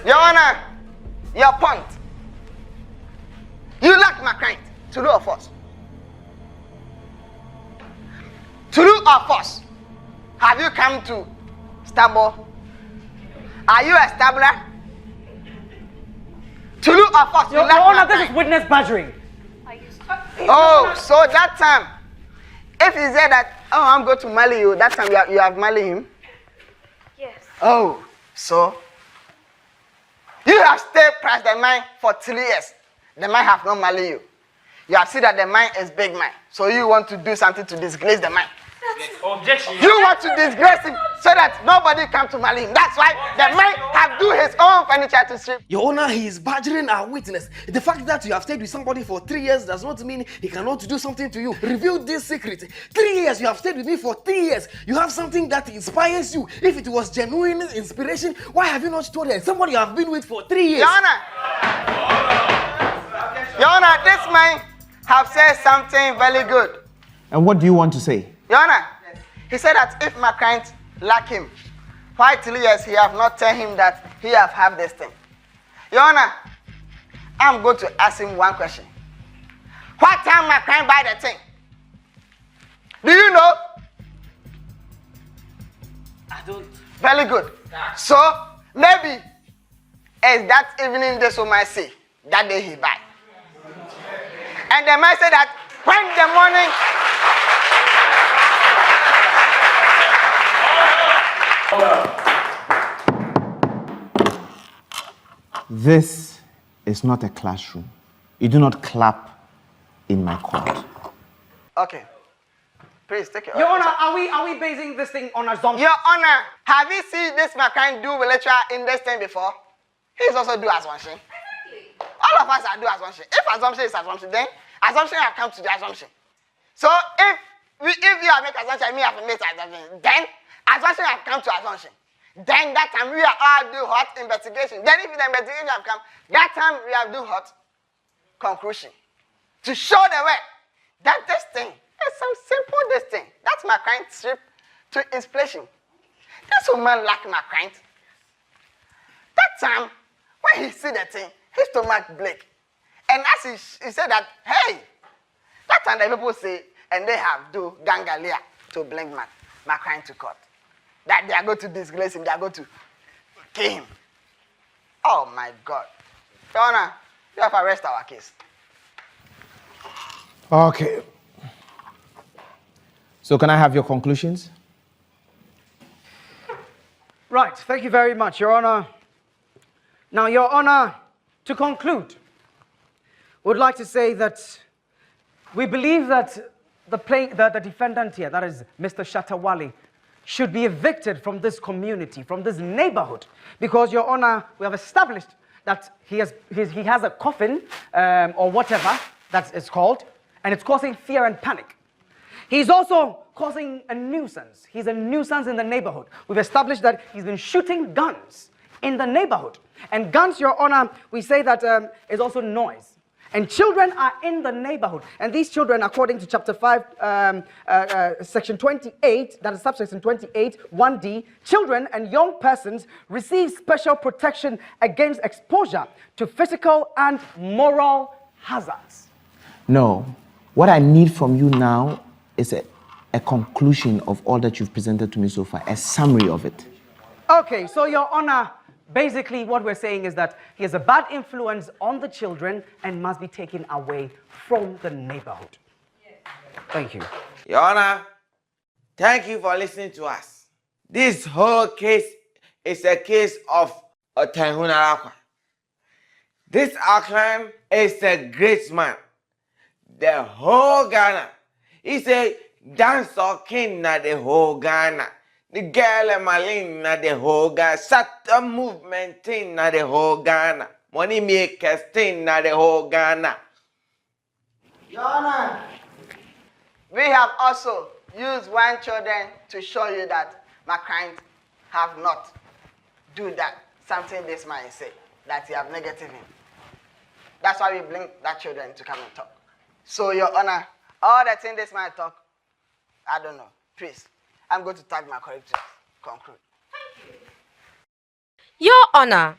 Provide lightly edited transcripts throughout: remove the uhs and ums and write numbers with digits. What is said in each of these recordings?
Your Honor, your point. You lack my client. True or false? True or false? Have you come to stable? Are you a stabler? True or false? Your Honor, this is witness badgering. Oh, so that time, if he said that, oh, I'm going to marry you, that time you have married him? Yes. Oh, so you have stayed past the man for 3 years. The man have not married you. You have seen that the man is big man. So you want to do something to disgrace the man. Objection. You want to disgrace him so that nobody come to marry him. That's why the man have do his own furniture to strip. Your Honor, he is badgering our witness. The fact that you have stayed with somebody for 3 years does not mean he cannot do something to you. Reveal this secret. 3 years, you have stayed with me for 3 years. You have something that inspires you. If it was genuine inspiration, why have you not told her? Somebody you have been with for 3 years. Your Honor. Your Honor, this man have said something very good. And what do you want to say? Your Honor, he said that if my client lack him, why 3 years he have not tell him that he have this thing? Your Honor, I'm going to ask him one question. What time my client buy the thing? Do you know? I don't. Very good. So maybe it's that evening this woman say that day he buy. And the man said that when the morning. This is not a classroom. You do not clap in my court. Okay. Please take your Your Honor, are we basing this thing on assumption? Your Honor, have you seen this man do lecture in this thing before? He's also do assumption. All of us are do assumption. If assumption is assumption, then assumption have come to the assumption. So if you have made assumption, me have made assumption, then assumption have come to assumption. Then that time we are all do hot investigation. Then if the investigation have come, that time we have do hot conclusion. To show the way that this thing is some simple this thing. That's my kind trip to inspiration. This woman like my kind. That time when he see the thing, his stomach break. And as he said that, hey, that time the people say, and they have do gangalia to bring my client to court. That they are going to disgrace him, they are going to kill him. Oh my God. Your Honor, you have arrested our case. Okay. So can I have your conclusions? Right, thank you very much, Your Honor. Now, Your Honor, to conclude, would like to say that we believe that the defendant here, that is Mr. Shatta Wale, should be evicted from this community, from this neighborhood, because, Your Honor, we have established that he has a coffin or whatever that is called, and it's causing fear and panic. He's also causing a nuisance. He's a nuisance in the neighborhood. We've established that he's been shooting guns in the neighborhood. And guns, Your Honor, we say that is also noise. And children are in the neighborhood. And these children, according to Chapter 5, Section 28, that is subsection 28, 1D, children and young persons receive special protection against exposure to physical and moral hazards. No. What I need from you now is a conclusion of all that you've presented to me so far, a summary of it. Okay, so Your Honor, basically what we're saying is that he has a bad influence on the children and must be taken away from the neighborhood. Thank you. Your Honor, thank you for listening to us. This whole case is a case of Otenhunalakwa. This Aklan is a great man. The whole Ghana. He's a dancer king na the whole Ghana. The girl Malin na the whole Ghana. Shatta movement thing na the whole Ghana. Money makers thing na the whole Ghana. Your Honor, we have also used one children to show you that my client have not do that something this man say that he have negative him. That's why we bring that children to come and talk. So Your Honor, all the things this man talk, I don't know. Please, I'm going to tag my colleague to conclude. Your Honor,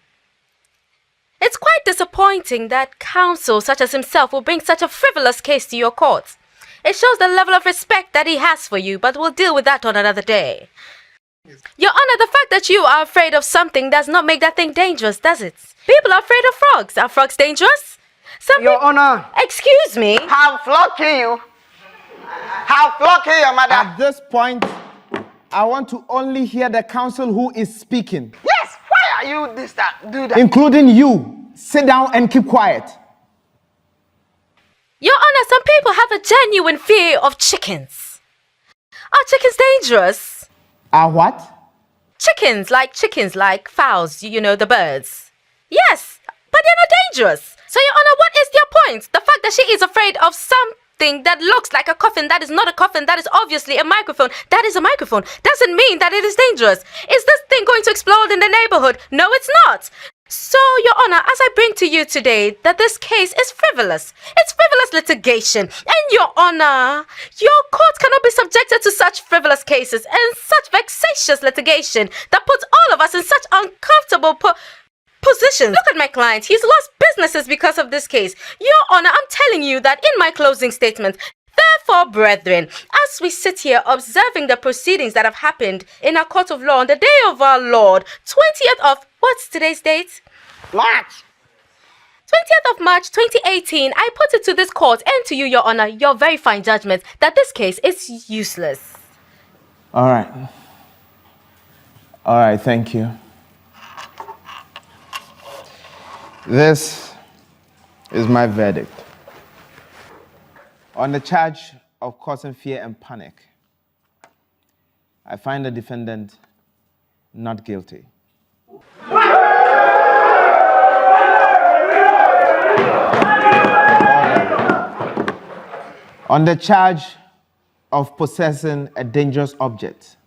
It's quite disappointing that counsel such as himself will bring such a frivolous case to your court. It shows the level of respect that he has for you, but we'll deal with that on another day. Your Honor, the fact that you are afraid of something does not make that thing dangerous, does it? People are afraid of frogs. Are frogs dangerous? Your Honor. Excuse me. Have flog kill you. Have flog kill your mother. At this point, I want to only hear the counsel who is speaking. Yes, why are you do that? Including you. Sit down and keep quiet. Your Honor, some people have a genuine fear of chickens. Are chickens dangerous? Are what? Chickens like fowls, you know, the birds. Yes, but they're not dangerous. So, Your Honor, what is your point? The fact that she is afraid of something that looks like a coffin, that is not a coffin, that is obviously a microphone, that is a microphone, doesn't mean that it is dangerous. Is this thing going to explode in the neighborhood? No, it's not. So, Your Honor, as I bring to you today that this case is frivolous. It's frivolous litigation. And, Your Honor, your court cannot be subjected to such frivolous cases and such vexatious litigation that puts all of us in such uncomfortable positions. Look at my client. He's lost businesses because of this case. Your Honor, I'm telling you that in my closing statement, therefore, brethren, as we sit here observing the proceedings that have happened in our court of law on the day of our Lord, 20th of, what's today's date? March. 20th of March 2018, I put it to this court and to you, Your Honor, your very fine judgment that this case is useless. All right. All right, thank you. This is my verdict. On the charge of causing fear and panic, I find the defendant not guilty. On the charge of possessing a dangerous object,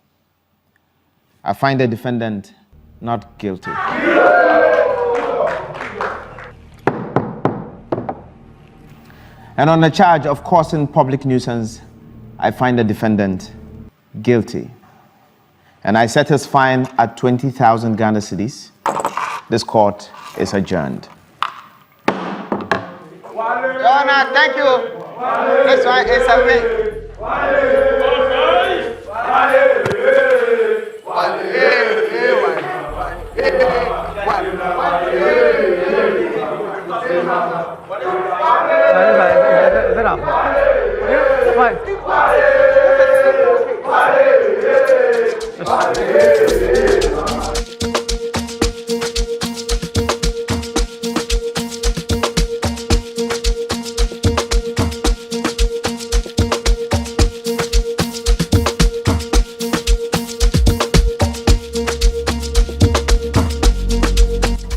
I find the defendant not guilty. And on the charge of causing public nuisance, I find the defendant guilty. And I set his fine at 20,000 Ghana cedis. This court is adjourned. Your Honor, thank you. This one is a win.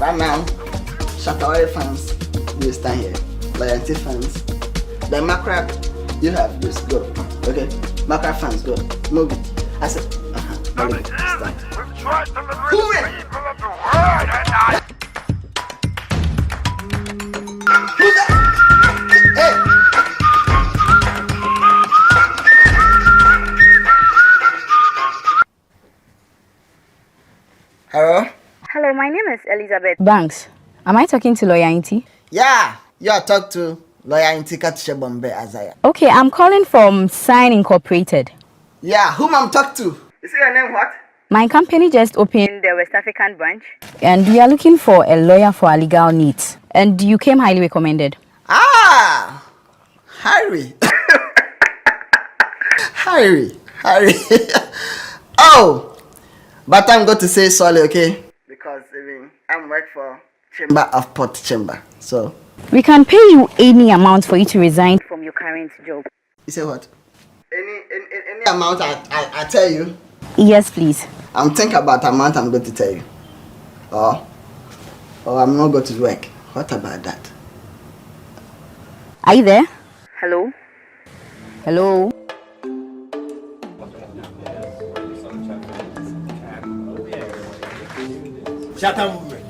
Right now, Shatta Wale fans, you stand here. Loyalty fans. The Macra, you have this, go. Okay? Macra fans, go. Move it. I said, stand. Who win? Who's that? Hey! Hello? Hello, my name is Elizabeth Banks. Am I talking to Lawyer Inti? Yeah, you are talking to Lawyer Intika Bombay Azaya. Okay, I'm calling from Sign Incorporated. Yeah, whom I'm talking to? You say your name what? My company just opened the West African branch, and we are looking for a lawyer for our legal needs. And you came highly recommended. Ah, Harry. Harry. Oh, but I'm going to say sorry, okay? Because I'm work for Chamber of Port Chamber, so. We can pay you any amount for you to resign from your current job. You say what? Any amount I tell you? Yes, please. I'm thinking about amount I'm going to tell you. Or I'm not going to work. What about that? Are you there? Hello? Hello? Shatta Wale.